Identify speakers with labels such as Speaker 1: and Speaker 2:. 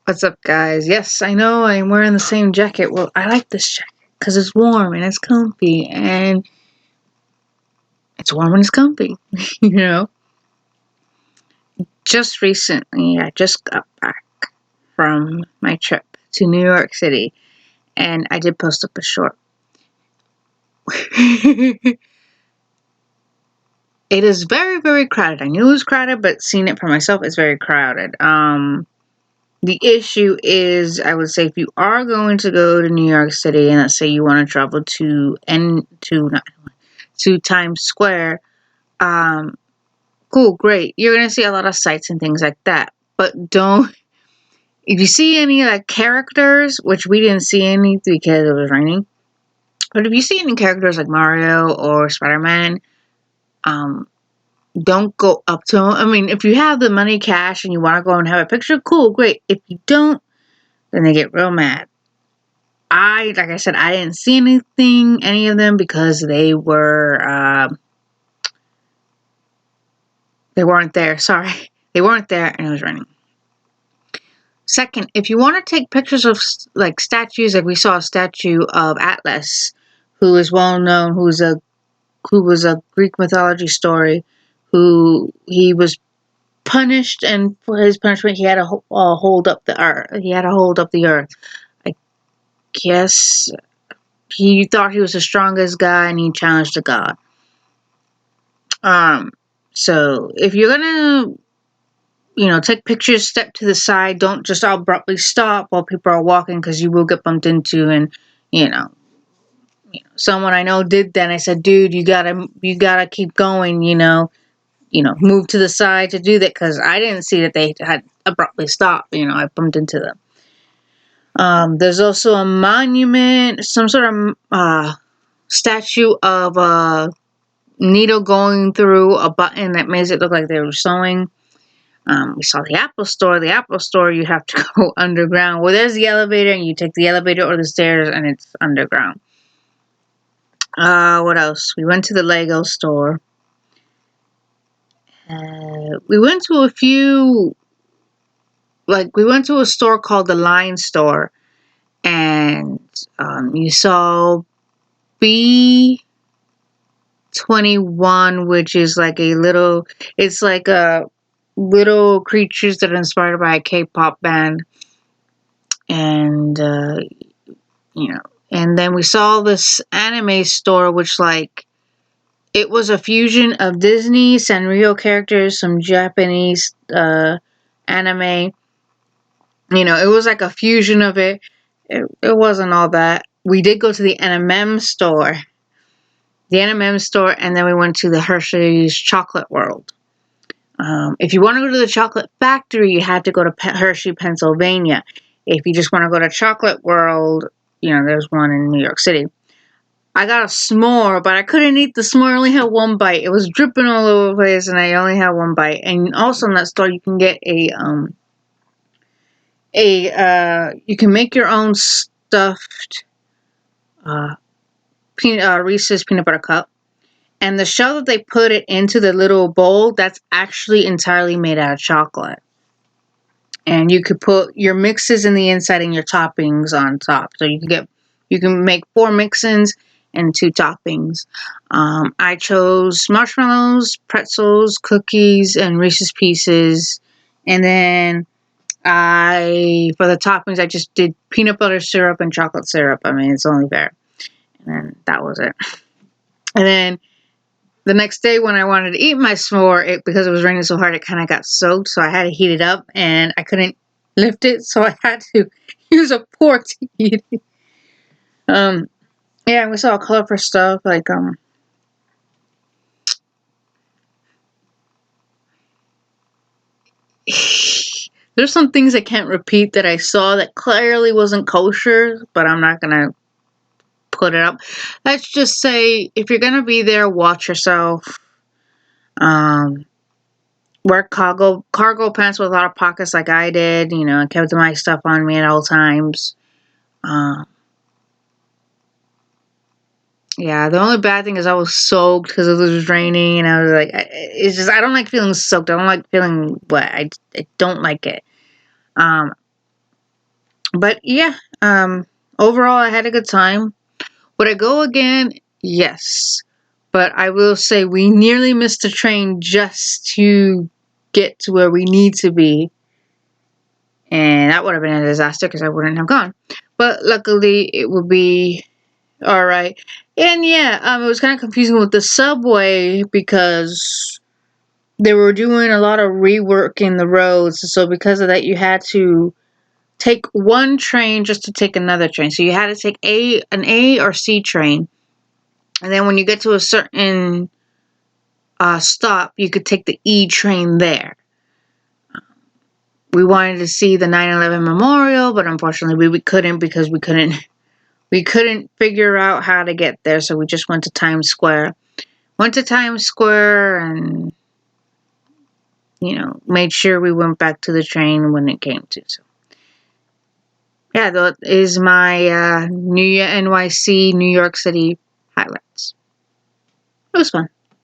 Speaker 1: What's up, guys? Yes, I know I'm wearing the same jacket. Well, I like this jacket because it's warm and it's comfy, and it's warm and it's comfy. you know, just recently, I just got back from my trip to New York City, and I did post up a short. It is very, very crowded. I knew it was crowded, but seeing it for myself, it's very crowded. The issue is, I would say, if you are going to go to New York City, and let's say you want to travel to Times Square, um, cool, great. You're gonna see a lot of sights and things like that. But don't, if you see any like characters, which we didn't see any because it was raining. But if you see any characters like Mario or Spider-Man, um, don't go up to them. I mean, if you have the money cash and you want to go and have a picture, cool, great. If you don't, then they get real mad. Like I said, I didn't see any of them, because they weren't there. Sorry, they weren't there, and it was raining. Second, if you want to take pictures of like statues, like we saw a statue of Atlas, who is well known, who was a Greek mythology story, who he was punished, and for his punishment, he had to hold up the earth. He had to hold up the earth. I guess he thought he was the strongest guy, and he challenged the god. So if you're gonna, take pictures, step to the side. Don't just abruptly stop while people are walking, because you will get bumped into. And you know, someone I know did that. And I said, dude, you gotta keep going. Move to the side to do that, because I didn't see that they had abruptly stopped. I bumped into them. There's also a monument, some sort of statue of a needle going through a button that makes it look like they were sewing. We saw the Apple Store. The Apple Store, you have to go underground. Well, there's the elevator, and you take the elevator or the stairs, and it's underground. What else? We went to the Lego store. We went to a store called the Line Store, and you saw B21, which is like it's like a little creatures that are inspired by a K-pop band, and and then we saw this anime store, which it was a fusion of Disney, Sanrio characters, some Japanese anime. It was like a fusion of it. It wasn't all that. We did go to the m&ms store. And then we went to the Hershey's Chocolate World. If you want to go to the chocolate factory, you have to go to Hershey, Pennsylvania. If you just want to go to Chocolate World, there's one in New York City. I got a s'more, but I couldn't eat the s'more. I only had one bite. It was dripping all over the place, and I only had one bite. And also in that store, you can get you can make your own stuffed Reese's peanut butter cup. And the shell that they put it into the little bowl, that's actually entirely made out of chocolate. And you could put your mixes in the inside and your toppings on top. So you can make 4 mix-ins and 2 toppings. I chose marshmallows, pretzels, cookies, and Reese's Pieces. And then for the toppings, I just did peanut butter syrup and chocolate syrup. I mean, it's only fair. And then that was it. And then the next day, when I wanted to eat my s'more, because it was raining so hard, it kind of got soaked. So I had to heat it up, and I couldn't lift it, so I had to use a fork to eat it. Yeah, we saw colorful stuff there's some things I can't repeat that I saw that clearly wasn't kosher, but I'm not gonna put it up. Let's just say, if you're gonna be there, watch yourself. Wear cargo pants with a lot of pockets like I did. I kept my stuff on me at all times. Yeah, the only bad thing is I was soaked because it was raining, and I was like, it's just, I don't like feeling soaked. I don't like feeling wet. I don't like it. But yeah, overall, I had a good time. Would I go again? Yes. But I will say we nearly missed the train just to get to where we need to be. And that would have been a disaster because I wouldn't have gone. But luckily, it would be all right. And yeah, it was kind of confusing with the subway because they were doing a lot of rework in the roads. So because of that, you had to take one train just to take another train. So you had to take an A or C train, and then when you get to a certain stop, you could take the E train there. We wanted to see the 9/11 memorial, but unfortunately we couldn't because we couldn't figure out how to get there. So we just went to Times Square. Went to Times Square and made sure we went back to the train when it came to. So yeah, that is my New Year NYC, New York City highlights. It was fun.